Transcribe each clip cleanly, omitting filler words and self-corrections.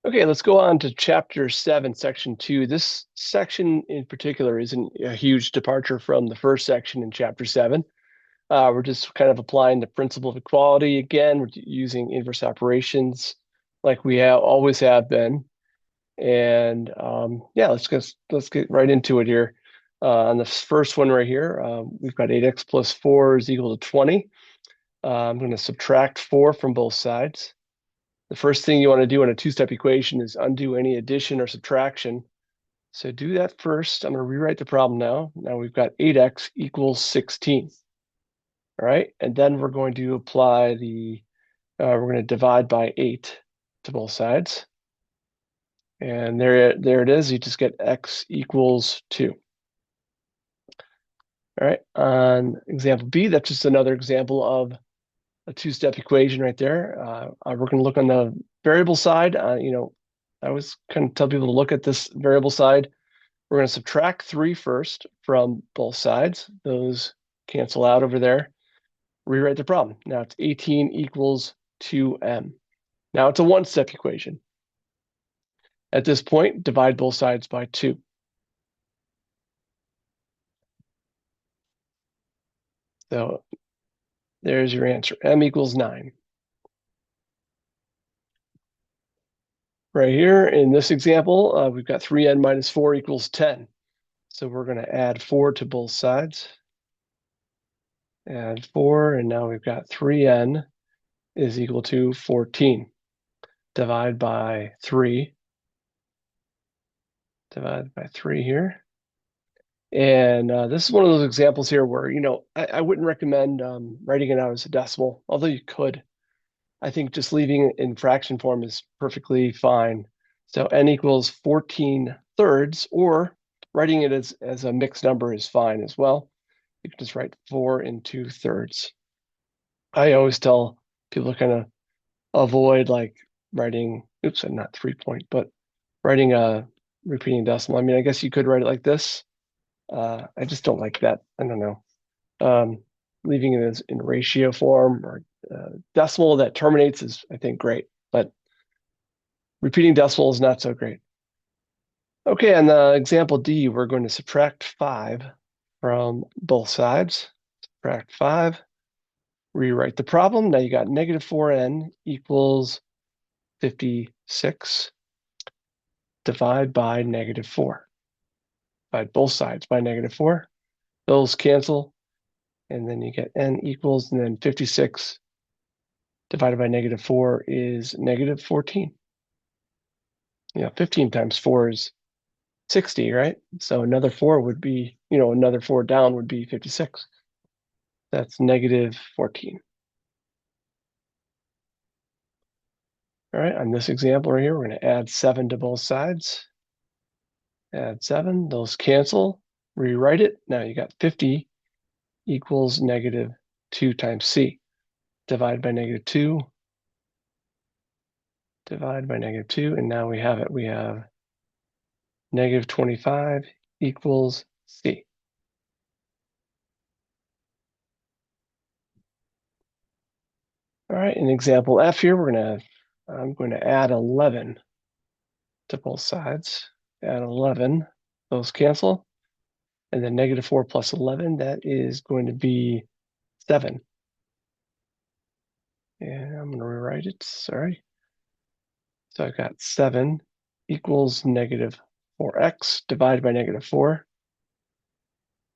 Okay, let's go on to chapter 7, section 2. This section in particular isn't a huge departure from the first section in chapter 7. We're just kind of applying the principle of equality again. We're using inverse operations like we always have been. And yeah, let's get right into it here. On the first one right here, we've got 8x plus 4 is equal to 20. I'm going to subtract 4 from both sides. The first thing you want to do in a two-step equation is undo any addition or subtraction. So do that first. I'm going to rewrite the problem now. Now we've got 8x equals 16. All right, and then we're going to apply we're going to divide by 8 to both sides. And there it is. You just get x equals 2. All right, on example B, that's just another example of a two-step equation right there. We're going to look on the variable side. I always kind of tell people to look at this variable side. We're going to subtract 3 first from both sides. Those cancel out over there. Rewrite the problem. Now it's 18 equals 2m. Now it's a one-step equation. At this point, divide both sides by 2. So there's your answer. M equals 9. Right here in this example, we've got 3n minus 4 equals 10. So we're going to add 4 to both sides. Add 4, and now we've got 3n is equal to 14. Divide by 3. Divide by 3 here. And this is one of those examples here where, I wouldn't recommend writing it out as a decimal, although you could. I think just leaving it in fraction form is perfectly fine. So n equals 14 thirds, or writing it as a mixed number is fine as well. You can just write 4 and 2 thirds. I always tell people to kind of avoid like writing, oops, I'm not 3 point, but writing a repeating decimal. I mean, I guess you could write it like this. I just don't like that. I don't know. Leaving it as in ratio form or decimal that terminates is, I think, great, but repeating decimal is not so great. Okay, on the example D, we're going to subtract 5 from both sides. Subtract 5. Rewrite the problem. Now you got negative 4n equals 56. Divide by negative 4. Divide both sides by negative 4. Those cancel. And then you get n equals, and then 56 divided by negative 4 is negative 14. 15 times 4 is 60, right? So another 4 would be, another 4 down would be 56. That's negative 14. All right, on this example right here, we're going to add 7 to both sides. Add 7, those cancel. Rewrite it. Now you got 50 equals negative 2 times c. Divide by negative 2. Divide by negative 2, and now we have it. We have negative 25 equals c. All right, in example F here, I'm going to add 11 to both sides. Add 11, those cancel. And then negative 4 plus 11, that is going to be 7. And I'm going to rewrite it, sorry. So I've got 7 equals negative 4x divided by negative 4.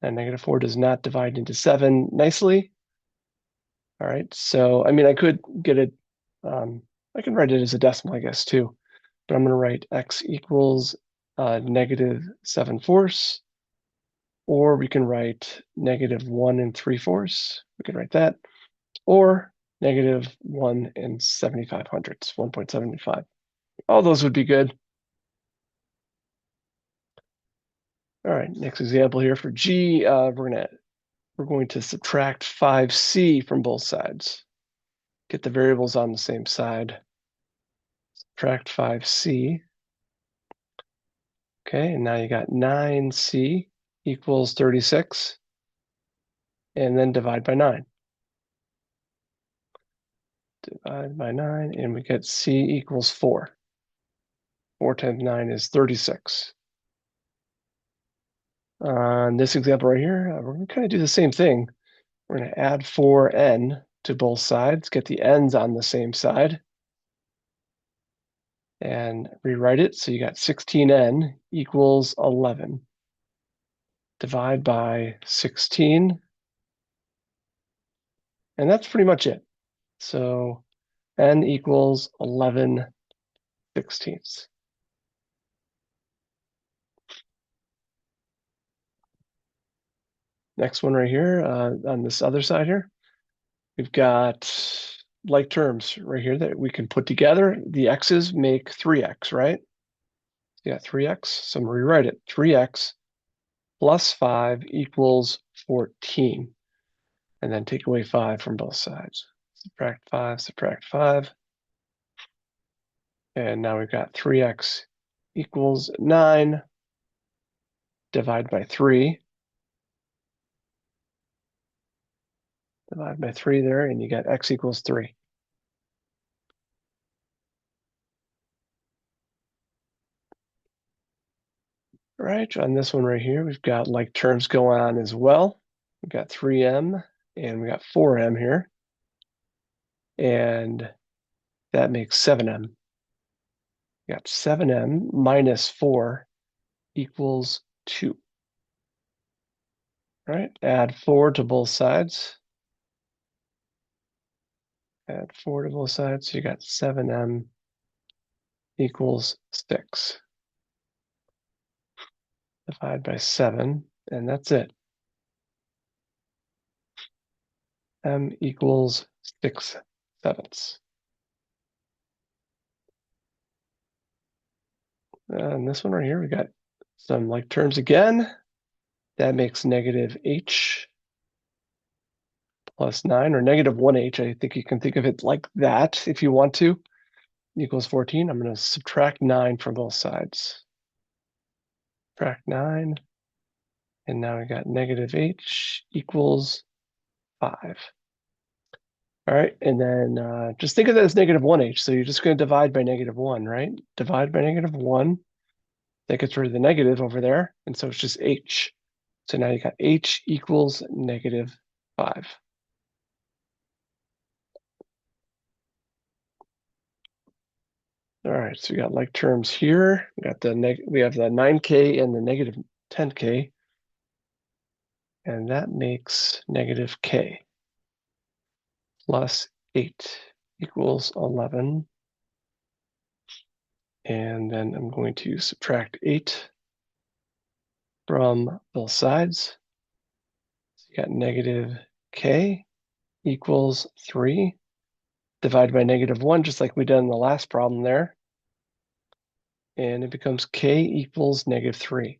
And negative 4 does not divide into 7 nicely. All right, so I mean, I could get it, I can write it as a decimal, I guess, too. But I'm going to write x equals negative 7/4, or we can write negative 1 3/4. We can write that, or negative 1 75 hundredths, 1.75. All those would be good. All right, next example here for G, we're going to subtract 5c from both sides. Get the variables on the same side. Subtract 5c. Okay, and now you got 9c equals 36. And then divide by 9. Divide by 9, and we get c equals 4. 4 times 9 is 36. On this example right here, we're going to kind of do the same thing. We're going to add 4n to both sides, get the n's on the same side, and rewrite it. So you got 16n equals 11. Divide by 16, and that's pretty much it. So n equals 11/16. Next one right here, on this other side here, we've got like terms right here that we can put together. The x's make 3x, right? Yeah, 3x, so I'm gonna rewrite it. 3x plus 5 equals 14. And then take away 5 from both sides. Subtract 5, subtract 5. And now we've got 3x equals 9. Divide by 3. Divide by 3 there, and you got x equals 3. All right, on this one right here, we've got like terms going on as well. We've got 3m and we got 4m here. And that makes 7m. We got 7m minus 4 equals 2. All right, add 4 to both sides. Add 4 to both sides, so you got 7m equals 6. Divide by 7, and that's it. M equals 6/7. And this one right here, we got some like terms again. That makes negative h plus 9, or negative 1h. I think you can think of it like that if you want to. Equals 14. I'm going to subtract 9 from both sides. Subtract 9. And now we got negative h equals 5. All right, and then just think of that as negative 1h. So you're just going to divide by negative 1, right? Divide by negative 1. That gets rid of the negative over there, and so it's just h. So now you got h equals negative 5. All right, so we got like terms here. We got we have the 9k and the negative 10k, and that makes negative k plus 8 equals 11. And then I'm going to subtract 8 from both sides. So you got negative k equals 3. Divide by negative 1, just like we did in the last problem there. And it becomes k equals negative 3.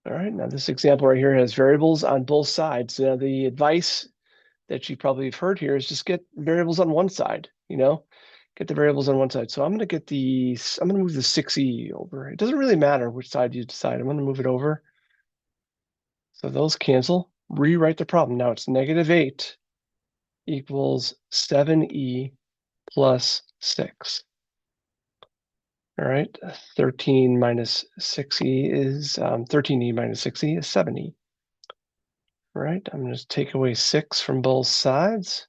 All right, now this example right here has variables on both sides. Now the advice that you probably have heard here is just get variables on one side, get the variables on one side. So I'm going to move the 6e over. It doesn't really matter which side you decide. I'm going to move it over. So those cancel. Rewrite the problem. Now it's negative 8 equals 7e plus 6. All right, 13 minus 6e is 13e minus 6e is 7e. All right, I'm going to take away 6 from both sides.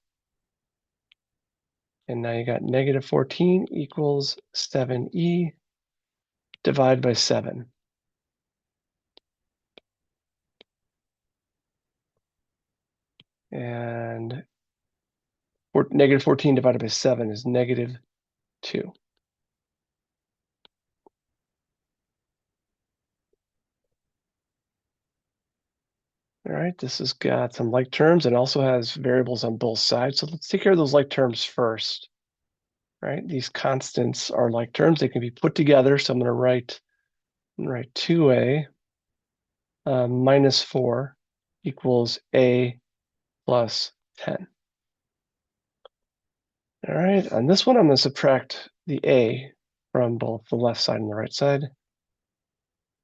And now you got negative 14 equals 7e. Divide by 7. And negative 14 divided by 7 is negative 2. All right, this has got some like terms and also has variables on both sides. So let's take care of those like terms first. Right, these constants are like terms. They can be put together. So I'm going to write 2a minus 4 equals a plus 10. All right, on this one, I'm going to subtract the a from both the left side and the right side.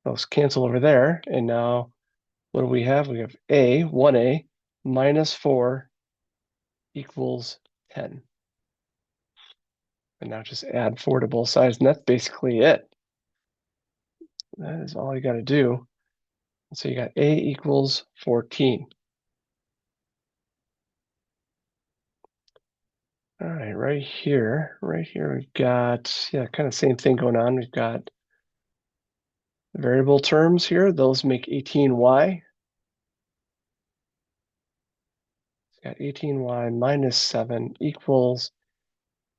Those cancel over there. And now what do we have? We have a, 1a minus 4 equals 10. And now just add 4 to both sides, and that's basically it. That is all you got to do. So you got a equals 14. All right, right here we've got, kind of same thing going on. We've got variable terms here. Those make 18y. Got 18y minus 7 equals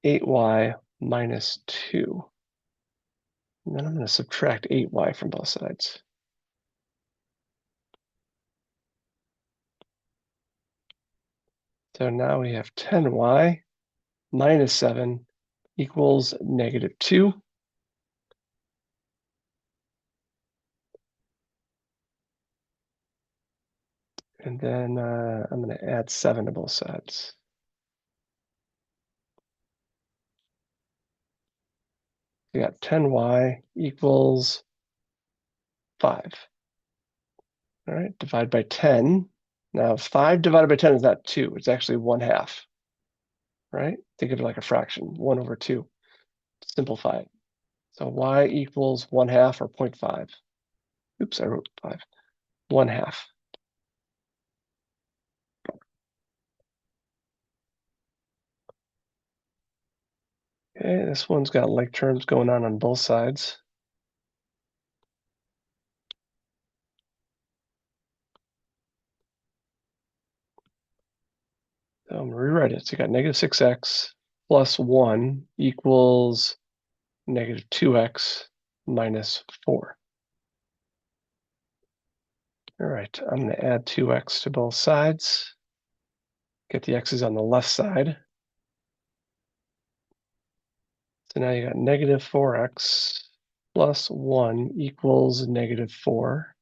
8y minus 2. And then I'm going to subtract 8y from both sides. So now we have 10y minus 7 equals negative 2. And then I'm going to add 7 to both sides. We got 10y equals 5. All right, divide by 10. Now 5 divided by 10 is not 2, it's actually 1/2. Right? Think of it like a fraction, 1 over 2. Simplify it. So y equals 1/2 or 0.5. Oops, I wrote 5. 1/2. Okay, this one's got like terms going on both sides. So I'm going to rewrite it. So you got negative 6x plus 1 equals negative 2x minus 4. All right, I'm going to add 2x to both sides. Get the x's on the left side. So now you got negative 4x plus 1 equals negative 4.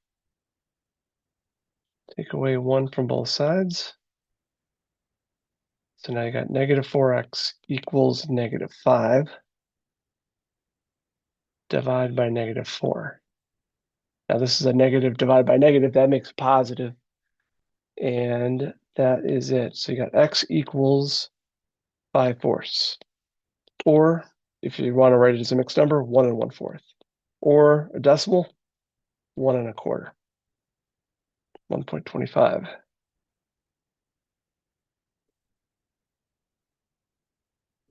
Take away 1 from both sides. So now you got negative 4x equals negative 5. Divide by negative 4. Now this is a negative divided by negative. That makes positive. And that is it. So you got x equals 5/4. Or if you want to write it as a mixed number, 1 1/4. Or a decimal, 1 1/4. 1.25.